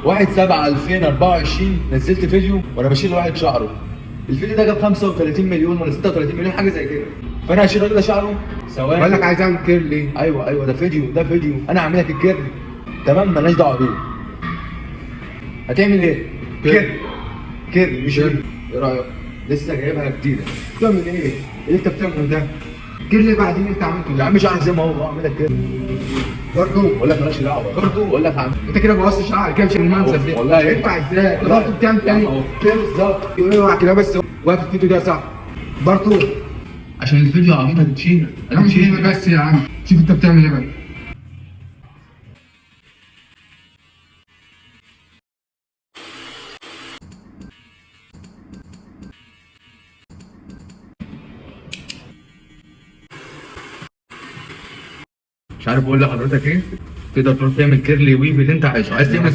1/7/2024 نزلت فيديو وانا بشيل واحد شعره. الفيديو ده جاب 35 مليون ولا 36 مليون حاجه زي كده. فانا هشيل الراجل ده شعره ثواني. بقول لك عايز اعمل كيرلي. ايوه ده فيديو انا هعمل لك الكيرلي. تمام مالناش دعوه بيه. هتعمل ايه؟ كيرلي مش كيرلي. ايه رايك؟ لسه جايبها جديده. تعمل ايه؟ ايه اللي انت بتعمله ده؟ كيرلي بعدين انت عملته يا عم شعرك زي ما هو اعمل لك كيرلي. برضه. بقول لك مالكش دعوه. برضه. بقول لك هعمل. انت كده بوظت شعرك كده مش المنسف ده. والله ينفع ازاي؟ لا. برضه بتعمل تاني كده بالظبط. اوعى كده بس واقف الفيديو ده صح. برضه عشان الفيديو عبيط هتتشيل. بس يا عم شوف انت بتعمل ايه بقى. مش عارف اقول لحضرتك ايه. تقدر تروح تعمل كيرلي ويف اللي انت عايزه. عايز تعمل